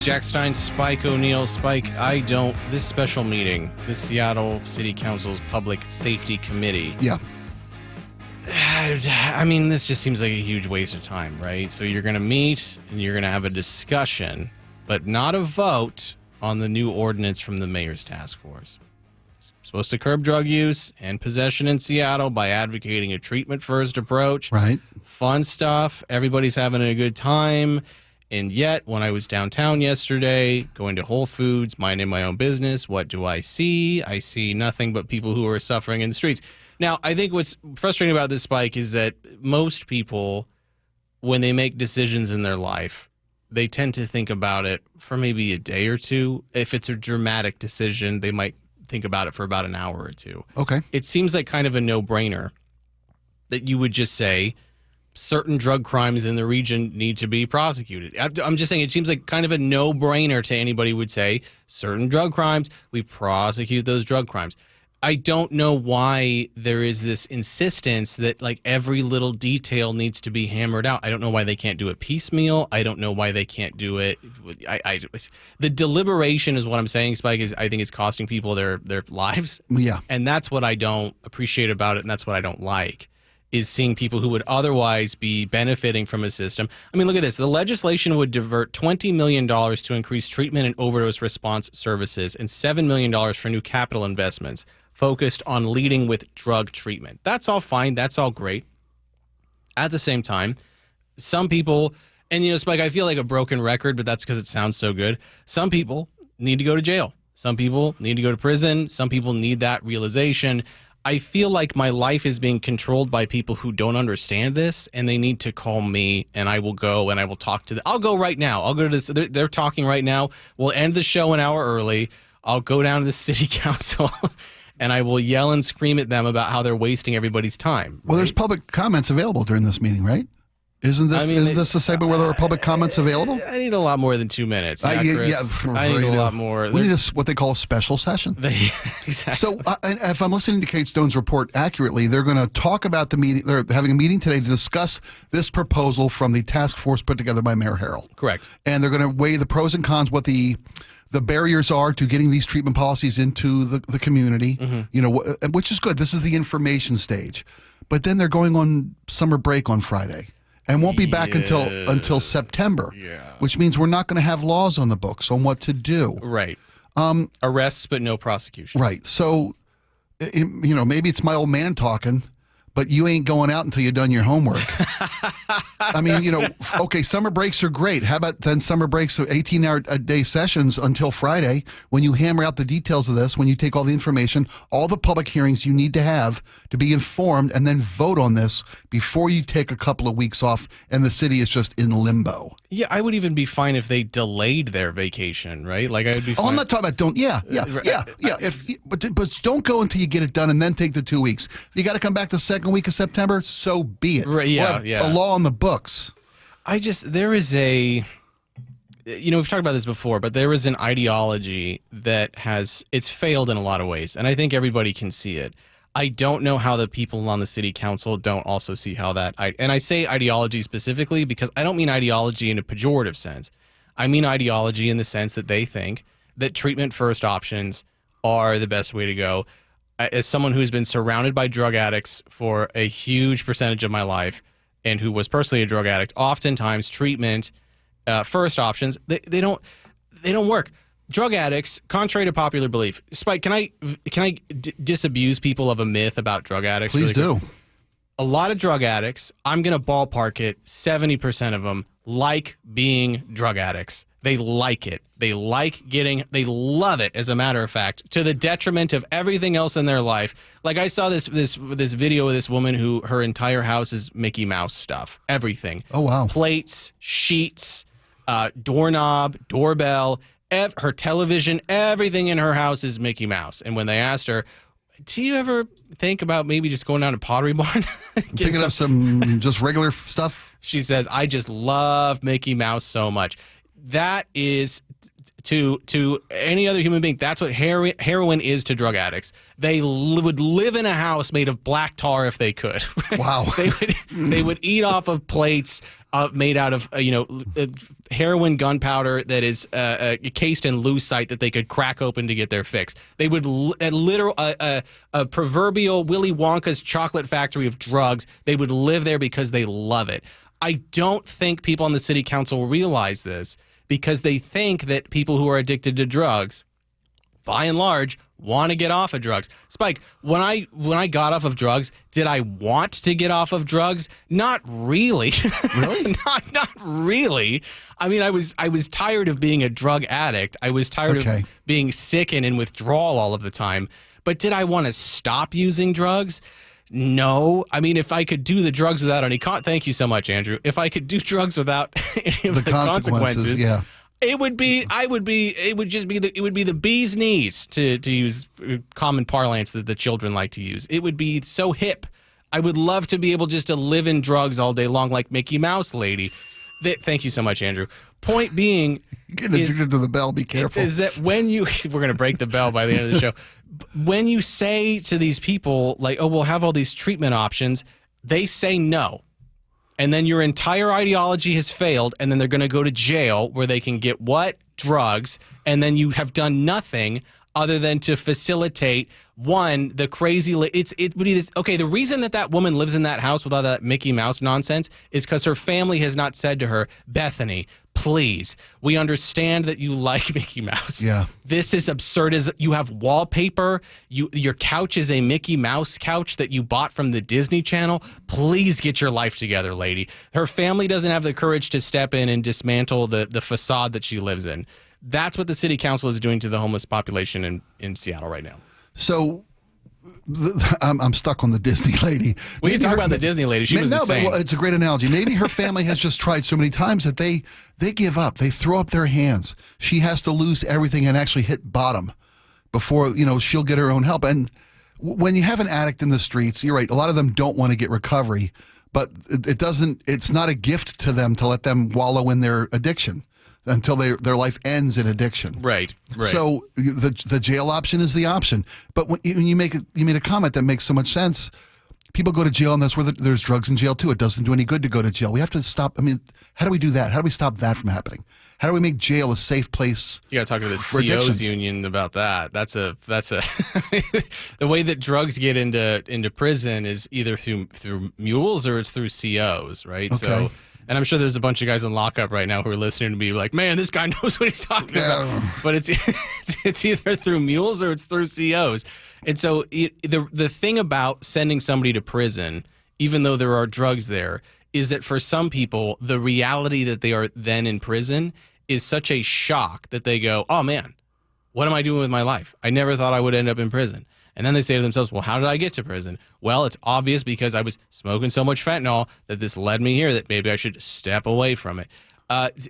Jack Stine, Spike O'Neill. Spike, this special meeting, the Seattle City Council's Public Safety Committee. Yeah. I mean, this just seems like a huge waste of time, right? So you're going to meet and you're going to have a discussion, but not a vote on the new ordinance from the mayor's task force. It's supposed to curb drug use and possession in Seattle by advocating a treatment-first approach. Right. Fun stuff. Everybody's having a good time. And yet, when I was downtown yesterday, going to Whole Foods, minding my own business, what do I see? I see nothing but people who are suffering in the streets. Now, I think what's frustrating about this, Spike, is that most people, when they make decisions in their life, they tend to think about it for maybe a day or two. If it's a dramatic decision, they might think about it for about an hour or two. Okay. It seems like kind of a no-brainer that you would just say, certain drug crimes in the region need to be prosecuted. I'm just saying it seems like kind of a no-brainer to anybody who would say certain drug crimes, we prosecute those drug crimes. I don't know why there is this insistence that like every little detail needs to be hammered out. I don't know why they can't do it piecemeal. I don't know why they can't do it. The deliberation is what I'm saying, Spike, is I think it's costing people their lives. Yeah. And that's what I don't appreciate about it, and that's what I don't like. Is seeing people who would otherwise be benefiting from a system. I mean, look at this. The legislation would divert $20 million to increase treatment and overdose response services and $7 million for new capital investments focused on leading with drug treatment. That's all fine. That's all great. At the same time, some people, and Spike, I feel like a broken record, but that's because it sounds so good. Some people need to go to jail. Some people need to go to prison. Some people need that realization. I feel like my life is being controlled by people who don't understand this, and they need to call me, and I will go and I will talk to them. I'll go right now. I'll go to this. They're talking right now. We'll end the show an hour early. I'll go down to the city council, and I will yell and scream at them about how they're wasting everybody's time. Well, there's public comments available during this meeting, right? Isn't this is this a segment where there are public comments available? I need a lot more than 2 minutes. I need a lot more. We need what they call a special session. Exactly. So if I'm listening to Kate Stone's report accurately, they're going to talk about the meeting. They're having a meeting today to discuss this proposal from the task force put together by Mayor Harrell. Correct. And they're going to weigh the pros and cons, what the barriers are to getting these treatment policies into the community, which is good. This is the information stage. But then they're going on summer break on Friday. And won't be back until September, which means we're not going to have laws on the books on what to do. Right. Arrests, but no prosecution. Right. So, maybe it's my old man talking, but you ain't going out until you've done your homework. I mean, okay, summer breaks are great. How about then summer breaks, 18-hour-a-day sessions until Friday, when you hammer out the details of this, when you take all the information, all the public hearings you need to have to be informed, and then vote on this before you take a couple of weeks off and the city is just in limbo. Yeah, I would even be fine if they delayed their vacation, right? Like I would be fine. Oh, I'm not talking about yeah. But don't go until you get it done and then take the 2 weeks. If you got to come back the second week of September, so be it. Right, yeah. A law on the books. There is a, we've talked about this before, but there is an ideology that it's failed in a lot of ways, and I think everybody can see it. I don't know how the people on the city council don't also see how that, and I say ideology specifically because I don't mean ideology in a pejorative sense. I mean ideology in the sense that they think that treatment first options are the best way to go. As someone who's been surrounded by drug addicts for a huge percentage of my life and who was personally a drug addict, oftentimes treatment first options, they don't work. Drug addicts, contrary to popular belief. Spike, can I disabuse people of a myth about drug addicts? Please do. A lot of drug addicts, I'm going to ballpark it, 70% of them like being drug addicts. They like it. They love it, as a matter of fact, to the detriment of everything else in their life. Like I saw this video of this woman who her entire house is Mickey Mouse stuff. Everything. Oh, wow. Plates, sheets, doorknob, doorbell, her television, everything in her house is Mickey Mouse. And when they asked her, do you ever think about maybe just going down to Pottery Barn? Picking up some just regular stuff? She says, I just love Mickey Mouse so much. That is to any other human being. That's what heroin is to drug addicts. They would live in a house made of black tar if they could. Wow. They would eat off of plates made out of heroin gunpowder that is cased in lucite that they could crack open to get their fix. They would a proverbial Willy Wonka's chocolate factory of drugs. They would live there because they love it. I don't think people on the city council realize this, because they think that people who are addicted to drugs, by and large, want to get off of drugs. Spike, when I got off of drugs, did I want to get off of drugs? Not really. Really? Not really. I mean, I was tired of being a drug addict. I was tired of being sick and in withdrawal all of the time. But did I want to stop using drugs? No. I mean, if I could do the drugs without any thank you so much, Andrew. If I could do drugs without any of the consequences, yeah. It would be the bee's knees, to use common parlance that the children like to use. It would be so hip. I would love to be able just to live in drugs all day long like Mickey Mouse lady. Thank you so much, Andrew. Point being, getting addicted to the bell, be careful. Is that when we're going to break the bell by the end of the show. When you say to these people, like, oh, we'll have all these treatment options, they say no. And then your entire ideology has failed, and then they're going to go to jail where they can get what? Drugs. And then you have done nothing other than to facilitate, one, the crazy... it would be this... Okay, the reason that woman lives in that house with all that Mickey Mouse nonsense is because her family has not said to her, Bethany, please, we understand that you like Mickey Mouse. Yeah. This is absurd. As you have wallpaper. Your couch is a Mickey Mouse couch that you bought from the Disney Channel. Please get your life together, lady. Her family doesn't have the courage to step in and dismantle the facade that she lives in. That's what the city council is doing to the homeless population in Seattle right now. So I'm stuck on the Disney lady. We can talk about the Disney lady. She was insane. But it's a great analogy. Maybe her family has just tried so many times that they give up. They throw up their hands. She has to lose everything and actually hit bottom before she'll get her own help. And when you have an addict in the streets, you're right. A lot of them don't want to get recovery, but it's not a gift to them to let them wallow in their addiction until their life ends in addiction. Right. So the jail option is the option. But when you made a comment that makes so much sense. People go to jail, and that's where there's drugs in jail too. It doesn't do any good to go to jail. We have to stop. I mean, how do we do that? How do we stop that from happening? How do we make jail a safe place? You got to talk to the CO's union about that. That's a the way that drugs get into prison is either through mules or it's through COs, right? Okay. So. And I'm sure there's a bunch of guys in lockup right now who are listening to me like, man, this guy knows what he's talking about. But it's either through mules or it's through COs. And so the thing about sending somebody to prison, even though there are drugs there, is that for some people, the reality that they are then in prison is such a shock that they go, oh, man, what am I doing with my life? I never thought I would end up in prison. And then they say to themselves, well, how did I get to prison? Well, it's obvious because I was smoking so much fentanyl that this led me here, that maybe I should step away from it.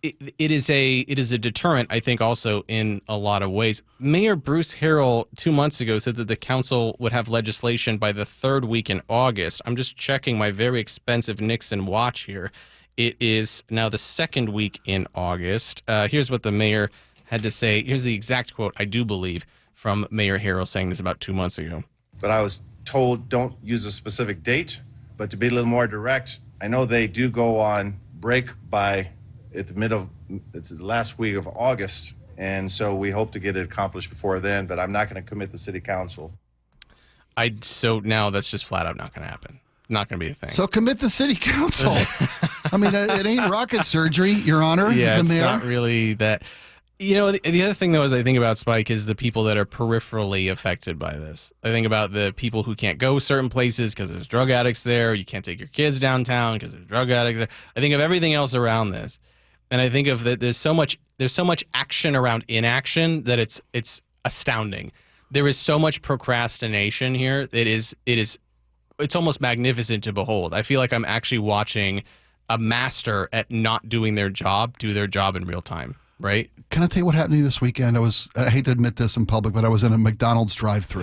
It is a deterrent, I think, also in a lot of ways. Mayor Bruce Harrell 2 months ago said that the council would have legislation by the third week in August. I'm just checking my very expensive Nixon watch here. It is now the second week in August. Here's what the mayor had to say. Here's the exact quote, I do believe, from Mayor Harrell saying this about 2 months ago. But I was told don't use a specific date, but to be a little more direct, I know they do go on break it's the last week of August, and so we hope to get it accomplished before then, but I'm not going to commit the city council. So now that's just flat out not going to happen. Not going to be a thing. So commit the city council. I mean, it ain't rocket surgery, Your Honor. Yeah, the mayor. It's not really that. The other thing, though, is I think about, Spike, is the people that are peripherally affected by this. I think about the people who can't go certain places because there's drug addicts there. You can't take your kids downtown because there's drug addicts there. I think of everything else around this. And I think of that there's so much action around inaction that it's astounding. There is so much procrastination here. It's almost magnificent to behold. I feel like I'm actually watching a master at not doing their job do their job in real time. Right? Can I tell you what happened to me this weekend? I hate to admit this in public, but I was in a McDonald's drive-thru.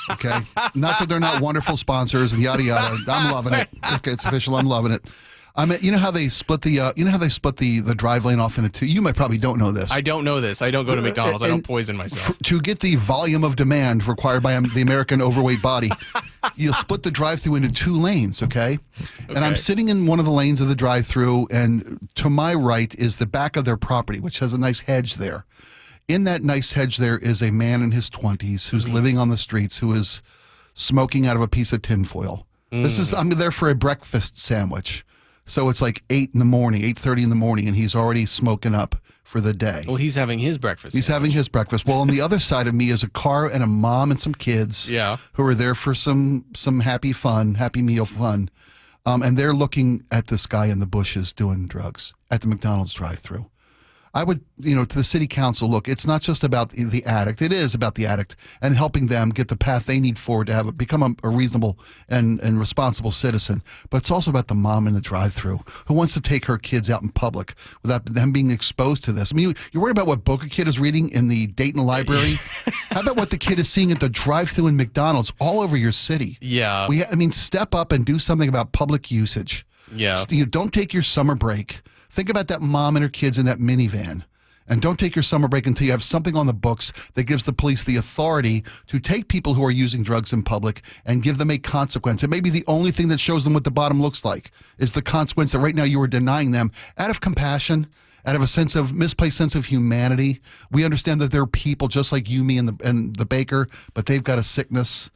Okay? Not that they're not wonderful sponsors and yada, yada. I'm loving it. Okay, it's official. I'm loving it. I mean, you know how they split the drive lane off into two. You might probably don't know this. I don't know this. I don't go to McDonald's. I don't poison myself. To get the volume of demand required by the American overweight body, you'll split the drive-through into 2 lanes, okay? And I'm sitting in one of the lanes of the drive-through, and to my right is the back of their property, which has a nice hedge there. In that nice hedge there is a man in his 20s who's living on the streets, who is smoking out of a piece of tinfoil. I'm there for a breakfast sandwich. So it's like 8 in the morning, 8:30 in the morning, and he's already smoking up for the day. Well, he's having his breakfast. He's having his breakfast. Well, on the other side of me is a car and a mom and some kids who are there for some happy meal fun. And they're looking at this guy in the bushes doing drugs at the McDonald's drive-thru. I would, to the city council, look, it's not just about the addict. It is about the addict and helping them get the path they need forward to become a reasonable and responsible citizen. But it's also about the mom in the drive-thru who wants to take her kids out in public without them being exposed to this. I mean, you're worried about what book a kid is reading in the Dayton library? How about what the kid is seeing at the drive-thru in McDonald's all over your city? Yeah. Step up and do something about public usage. Yeah. Don't take your summer break. Think about that mom and her kids in that minivan. And don't take your summer break until you have something on the books that gives the police the authority to take people who are using drugs in public and give them a consequence. It may be the only thing that shows them what the bottom looks like, is the consequence that right now you are denying them out of compassion, out of a misplaced sense of humanity. We understand that there are people just like you, me, and the baker, but they've got a sickness.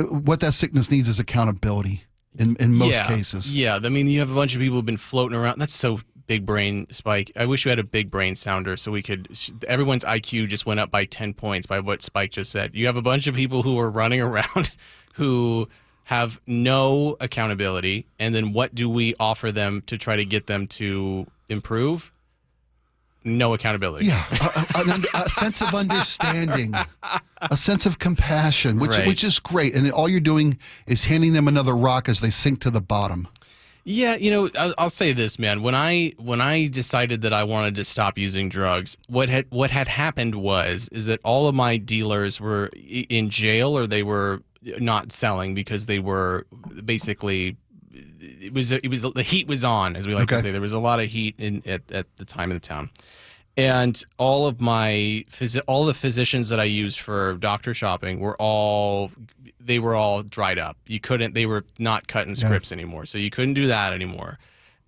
What that sickness needs is accountability. In most cases. Yeah. I mean, you have a bunch of people who've been floating around. That's so big brain, Spike. I wish we had a big brain sounder so we could. Everyone's IQ just went up by 10 points by what Spike just said. You have a bunch of people who are running around who have no accountability. And then what do we offer them to try to get them to improve? No accountability. Yeah, a sense of understanding, a sense of compassion, which is great. And all you're doing is handing them another rock as they sink to the bottom. Yeah, I'll say this, man. When I decided that I wanted to stop using drugs, what had happened is that all of my dealers were in jail or they were not selling because they were basically. It was the heat was on, as we like to say. There was a lot of heat at the time in the town, and all the physicians that I used for doctor shopping were all dried up. They were not cutting scripts anymore, so you couldn't do that anymore.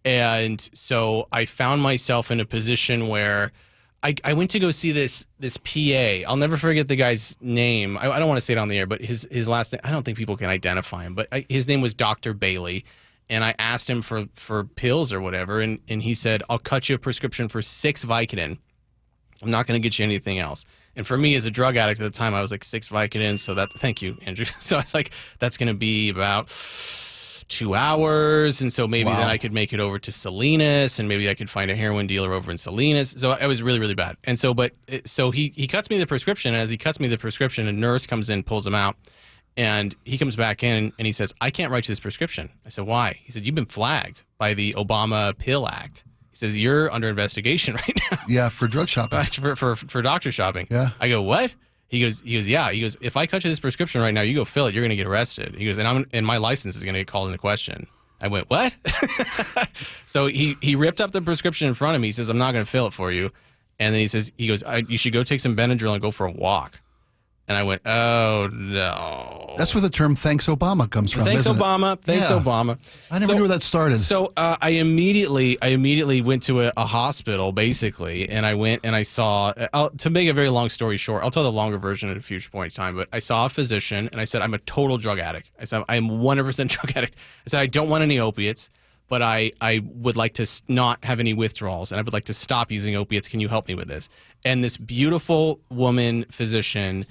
And so I found myself in a position where I went to go see this PA. I'll never forget the guy's name. I don't want to say it on the air, but his last name, I don't think people can identify him, but his name was Dr. Bailey. And I asked him for pills or whatever, and he said, I'll cut you a prescription for 6 Vicodin. I'm not going to get you anything else. And for me as a drug addict at the time, I was like, 6 Vicodin, thank you, Andrew. So I was like, that's going to be about 2 hours, and so maybe then I could make it over to Salinas, and maybe I could find a heroin dealer over in Salinas. So I was really, really bad. And so, so he cuts me the prescription, and as he cuts me the prescription, a nurse comes in, pulls him out. And he comes back in and he says, I can't write you this prescription. I said, why? He said, you've been flagged by the Obama Pill Act. He says, you're under investigation right now. Yeah, for drug shopping. for doctor shopping. Yeah. I go, what? He goes, yeah. He goes, if I cut you this prescription right now, you go fill it, you're going to get arrested. He goes, and my license is going to get called into question. I went, what? So he ripped up the prescription in front of me. He says, I'm not going to fill it for you. And then he goes, you should go take some Benadryl and go for a walk. And I went, oh, no. That's where the term "Thanks Obama" comes from. Thanks, Obama. It? Thanks, Obama. I never knew where that started. So I immediately went to a hospital, basically, and I went and I saw. To make a very long story short, I'll tell the longer version at a future point in time. But I saw a physician, and I said, I'm a total drug addict. I said, I am 100% drug addict. I said, I don't want any opiates, but I would like to not have any withdrawals, and I would like to stop using opiates. Can you help me with this? And this beautiful woman physician,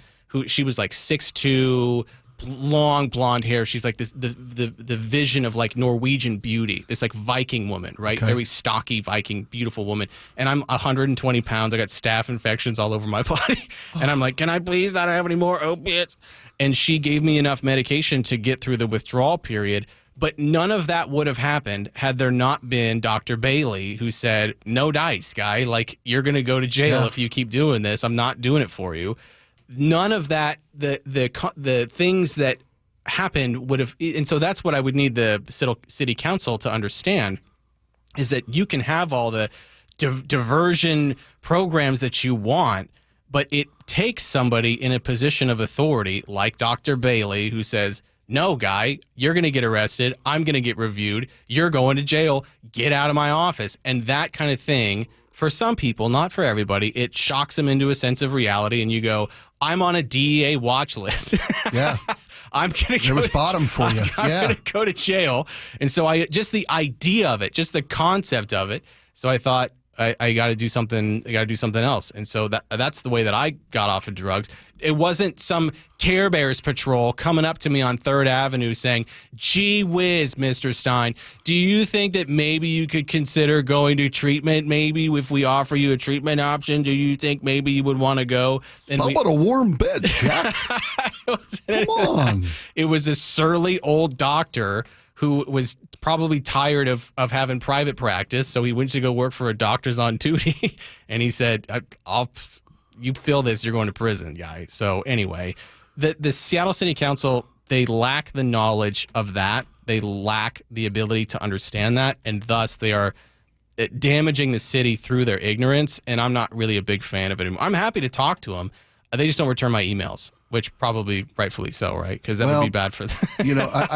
she was like 6'2", long blonde hair. She's like this the vision of like Norwegian beauty, this like Viking woman, right? Okay. Very stocky Viking, beautiful woman. And I'm 120 pounds. I got staph infections all over my body. And I'm like, can I please not have any more opiates? And she gave me enough medication to get through the withdrawal period. But none of that would have happened had there not been Dr. Bailey, who said, no dice, guy. Like, you're going to go to jail if you keep doing this. I'm not doing it for you. None of that, the things that happened would have, and so that's what I would need the city council to understand, is that you can have all the diversion programs that you want, but it takes somebody in a position of authority like Dr. Bailey who says, no, guy, you're going to get arrested. I'm going to get reviewed. You're going to jail. Get out of my office. And that kind of thing, for some people, not for everybody, it shocks them into a sense of reality. And you go, I'm on a DEA watch list. Yeah. I'm going to There was bottom for you. I'm Yeah. going to go to jail. And so just the idea of it, just the concept of it. So I thought, I got to do something. I got to do something else, and so that's the way that I got off of drugs. It wasn't some Care Bears patrol coming up to me on 3rd Avenue saying, "Gee whiz, Mr. Stine, do you think that maybe you could consider going to treatment? Maybe if we offer you a treatment option, do you think maybe you would want to go?" And How about a warm bed, Jack? Come on. It was a surly old doctor who was probably tired of having private practice, so he went to go work for a doctor's on duty, and he said, you feel this, you're going to prison, guy. So anyway, the Seattle City Council, they lack the knowledge of that. They lack the ability to understand that, and thus they are damaging the city through their ignorance, and I'm not really a big fan of it anymore. I'm happy to talk to them. They just don't return my emails, which probably rightfully so, right? Because that would be bad for them. You know,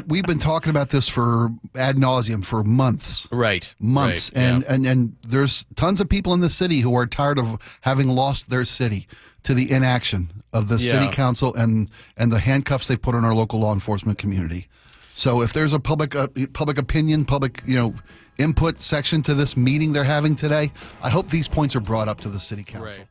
we've been talking about this for ad nauseum for months. Right. Months. Right, And there's tons of people in the city who are tired of having lost their city to the inaction of the city council and the handcuffs they put on our local law enforcement community. So if there's a public opinion, input section to this meeting they're having today, I hope these points are brought up to the city council. Right.